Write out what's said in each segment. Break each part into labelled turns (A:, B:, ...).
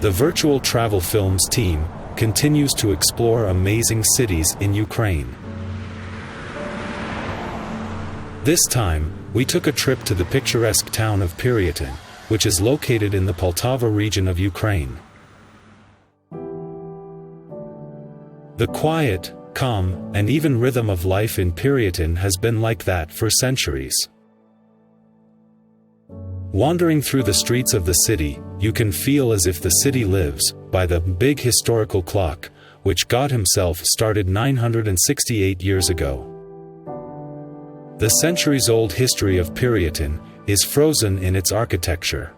A: The virtual travel films team continues to explore amazing cities in Ukraine. This time, we took a trip to the picturesque town of PYRIATYN, which is located in the Poltava region of Ukraine. The quiet, calm, and even rhythm of life in PYRIATYN has been like that for centuries. Wandering through the streets of the city, you can feel as if the city lives by the big historical clock, which God himself started 968 years ago. The centuries-old history of PYRIATYN is frozen in its architecture.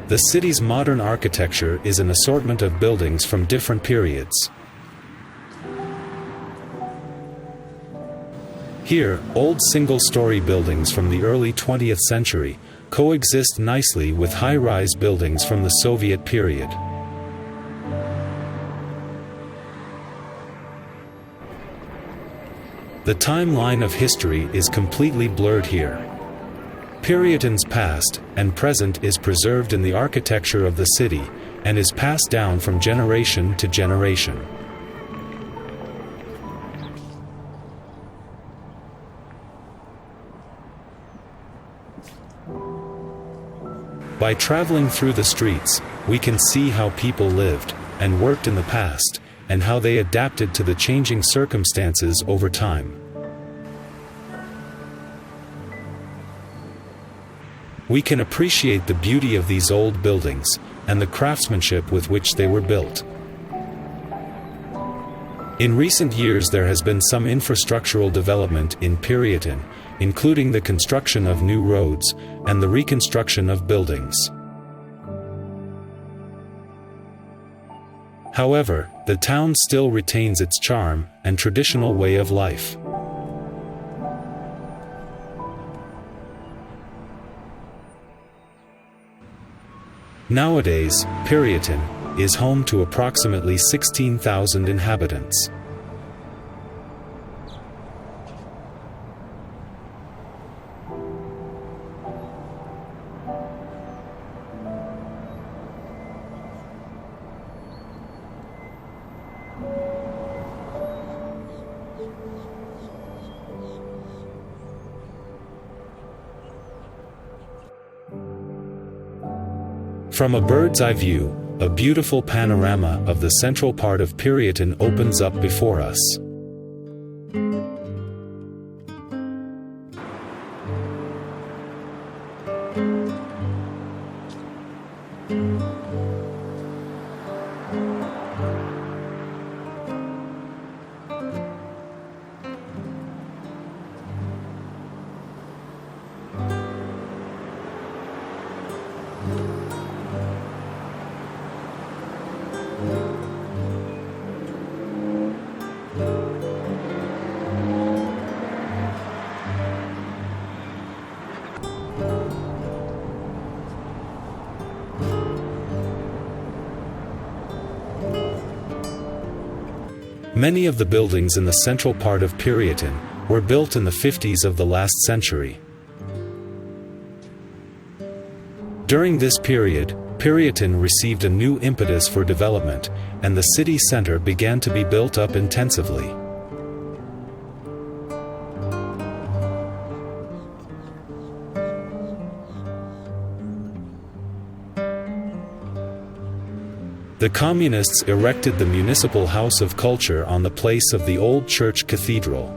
A: The city's modern architecture is an assortment of buildings from different periods. Here, old single-story buildings from the early 20th century coexist nicely with high-rise buildings from the Soviet period. The timeline of history is completely blurred here. PYRIATYN's past and present is preserved in the architecture of the city and is passed down from generation to generation. By traveling through the streets, we can see how people lived and worked in the past, and how they adapted to the changing circumstances over time. We can appreciate the beauty of these old buildings and the craftsmanship with which they were built. In recent years there has been some infrastructural development in PYRIATYN, including the construction of new roads and the reconstruction of buildings. However, the town still retains its charm and traditional way of life. Nowadays, PYRIATYN is home to approximately 16,000 inhabitants. From a bird's-eye view, a beautiful panorama of the central part of PYRIATYN opens up before us. Many of the buildings in the central part of PYRIATYN were built in the 50s of the last century. During this period, PYRIATYN received a new impetus for development, and the city center began to be built up intensively. The Communists erected the Municipal House of Culture on the place of the old church cathedral.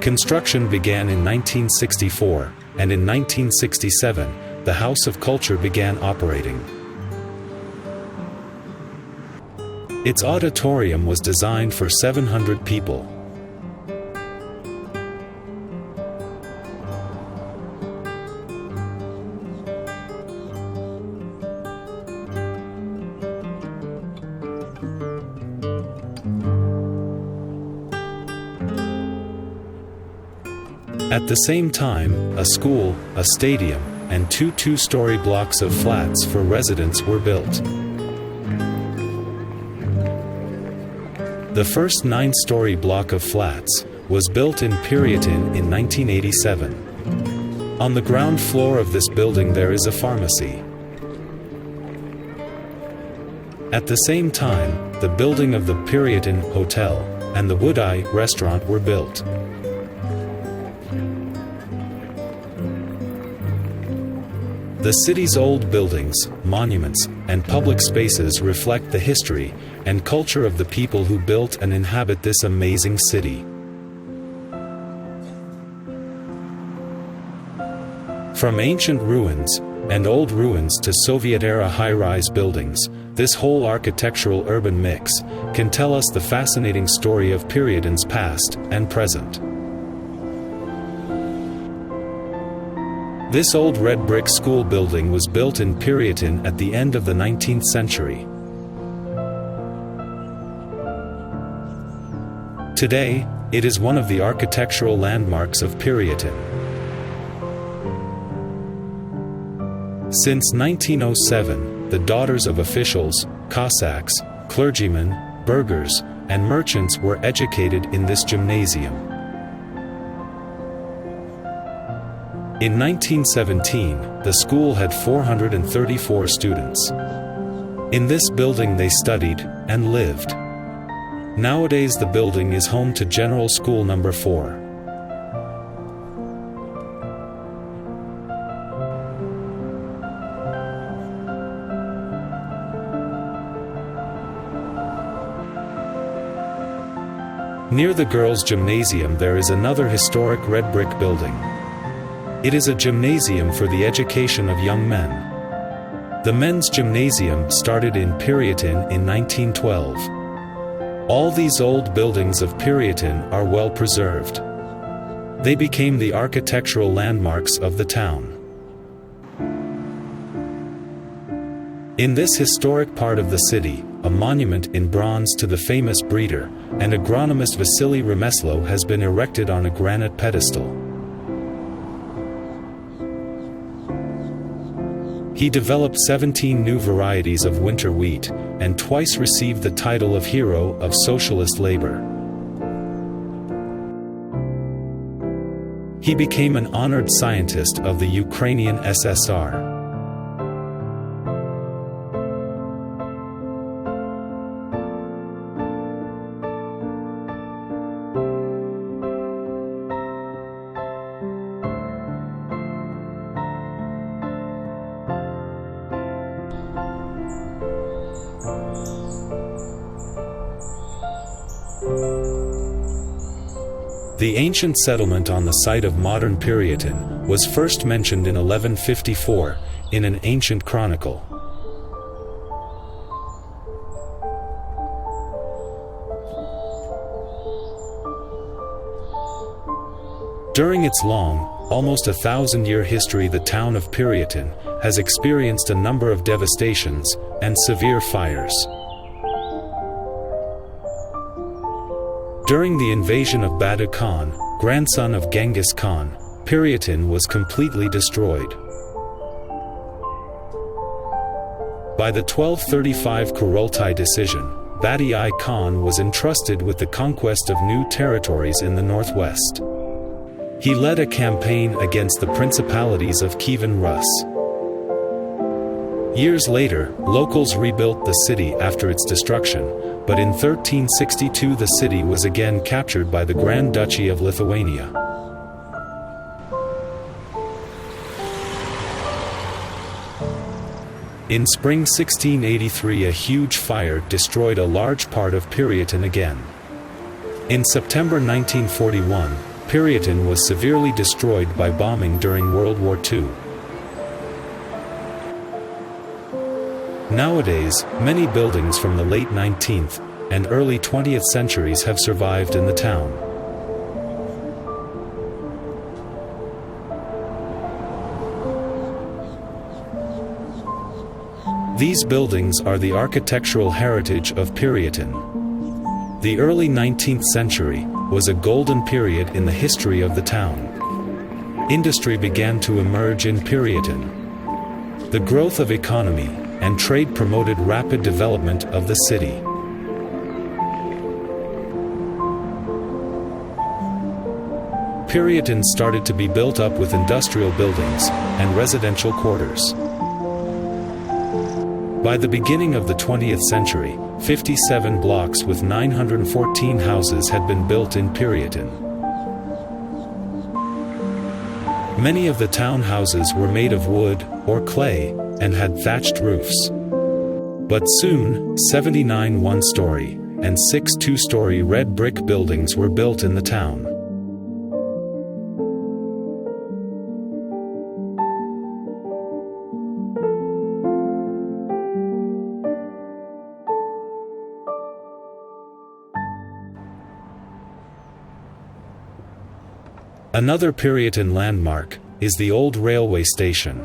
A: Construction began in 1964, and in 1967, the House of Culture began operating. Its auditorium was designed for 700 people. At the same time, a school, a stadium, and two two-story blocks of flats for residents were built. The first 9-story block of flats was built in PYRIATYN in 1987. On the ground floor of this building there is a pharmacy. At the same time, the building of the PYRIATYN Hotel and the Wood Eye restaurant were built. The city's old buildings, monuments, and public spaces reflect the history and culture of the people who built and inhabit this amazing city. From ancient ruins and old ruins to Soviet-era high-rise buildings, this whole architectural urban mix can tell us the fascinating story of PYRIATYN's past and present. This old red brick school building was built in PYRIATYN at the end of the 19th century. Today, it is one of the architectural landmarks of PYRIATYN. Since 1907, the daughters of officials, Cossacks, clergymen, burghers, and merchants were educated in this gymnasium. In 1917, the school had 434 students. In this building they studied and lived. Nowadays the building is home to General School No. 4. Near the girls' gymnasium there is another historic red brick building. It is a gymnasium for the education of young men. The men's gymnasium started in PYRIATYN in 1912. All these old buildings of PYRIATYN are well preserved. They became the architectural landmarks of the town. In this historic part of the city, a monument in bronze to the famous breeder and agronomist Vasily Remeslo has been erected on a granite pedestal. He developed 17 new varieties of winter wheat, and twice received the title of Hero of Socialist Labor. He became an honored scientist of the Ukrainian SSR. The ancient settlement on the site of modern PYRIATYN was first mentioned in 1154 in an ancient chronicle. During its long, almost 1,000-year history, the town of PYRIATYN has experienced a number of devastations and severe fires. During the invasion of Badu Khan, grandson of Genghis Khan, PYRIATYN was completely destroyed. By the 1235 Kurultai decision, Badi-I Khan was entrusted with the conquest of new territories in the northwest. He led a campaign against the principalities of Kievan Rus. Years later, locals rebuilt the city after its destruction, but in 1362 the city was again captured by the Grand Duchy of Lithuania. In spring 1683 a huge fire destroyed a large part of PYRIATYN again. In September 1941, PYRIATYN was severely destroyed by bombing during World War II. Nowadays, many buildings from the late 19th and early 20th centuries have survived in the town. These buildings are the architectural heritage of PYRIATYN. The early 19th century was a golden period in the history of the town. Industry began to emerge in PYRIATYN. The growth of economy and trade promoted rapid development of the city. PYRIATYN started to be built up with industrial buildings and residential quarters. By the beginning of the 20th century, 57 blocks with 914 houses had been built in PYRIATYN. Many of the townhouses were made of wood or clay and had thatched roofs. But soon, 79 one-story and 6 two-story red brick buildings were built in the town. Another PYRIATYN landmark is the old railway station.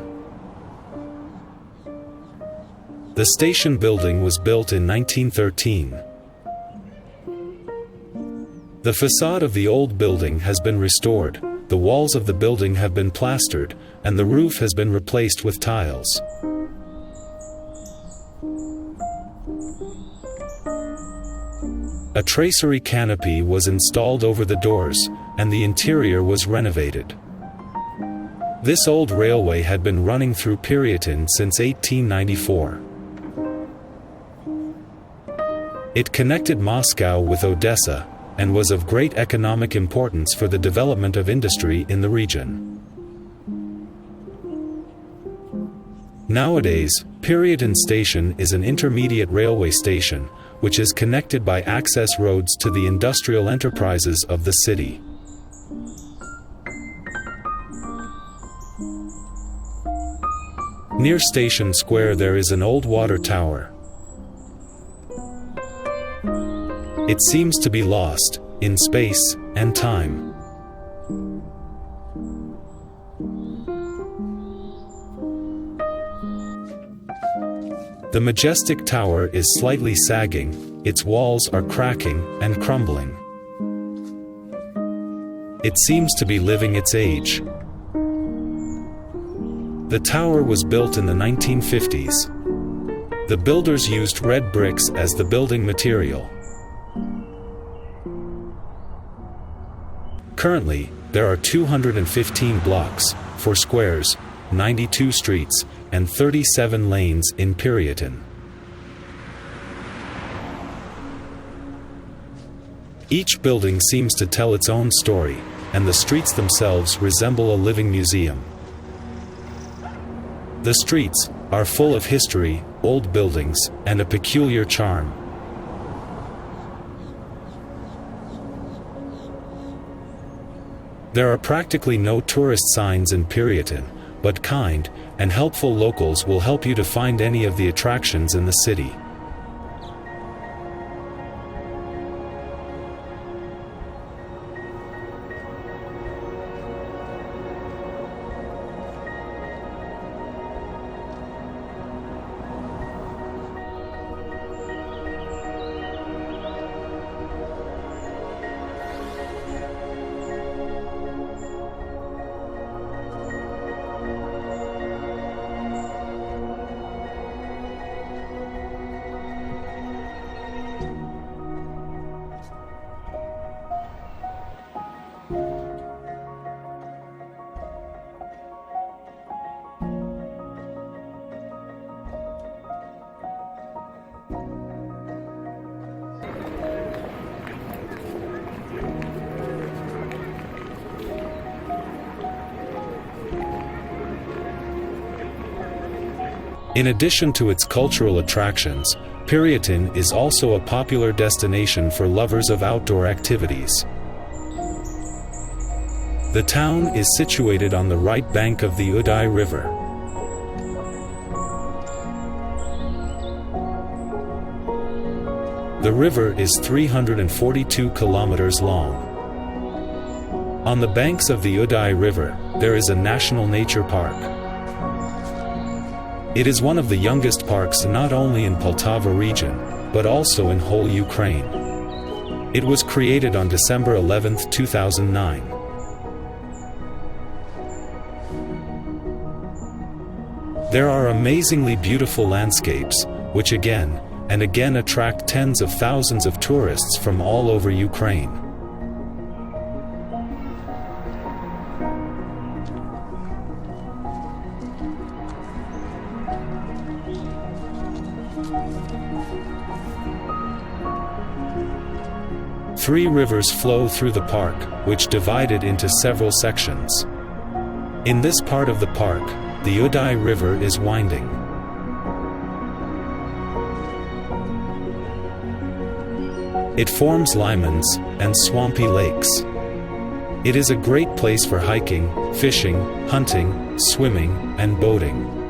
A: The station building was built in 1913. The facade of the old building has been restored, the walls of the building have been plastered, and the roof has been replaced with tiles. A tracery canopy was installed over the doors, and the interior was renovated. This old railway had been running through PYRIATYN since 1894. It connected Moscow with Odessa, and was of great economic importance for the development of industry in the region. Nowadays, PYRIATYN Station is an intermediate railway station, which is connected by access roads to the industrial enterprises of the city. Near Station Square there is an old water tower. It seems to be lost in space and time. The majestic tower is slightly sagging, its walls are cracking and crumbling. It seems to be living its age. The tower was built in the 1950s. The builders used red bricks as the building material. Currently, there are 215 blocks, 4 squares, 92 streets, and 37 lanes in PYRIATYN. Each building seems to tell its own story, and the streets themselves resemble a living museum. The streets are full of history, old buildings, and a peculiar charm. There are practically no tourist signs in PYRIATYN, but kind and helpful locals will help you to find any of the attractions in the city. In addition to its cultural attractions, PYRIATYN is also a popular destination for lovers of outdoor activities. The town is situated on the right bank of the Uday River. The river is 342 kilometers long. On the banks of the Uday River, there is a national nature park. It is one of the youngest parks not only in Poltava region, but also in whole Ukraine. It was created on December 11, 2009. There are amazingly beautiful landscapes, which again and again attract tens of thousands of tourists from all over Ukraine. Three rivers flow through the park, which divide it into several sections. In this part of the park, the Udai River is winding. It forms limeons and swampy lakes. It is a great place for hiking, fishing, hunting, swimming, and boating.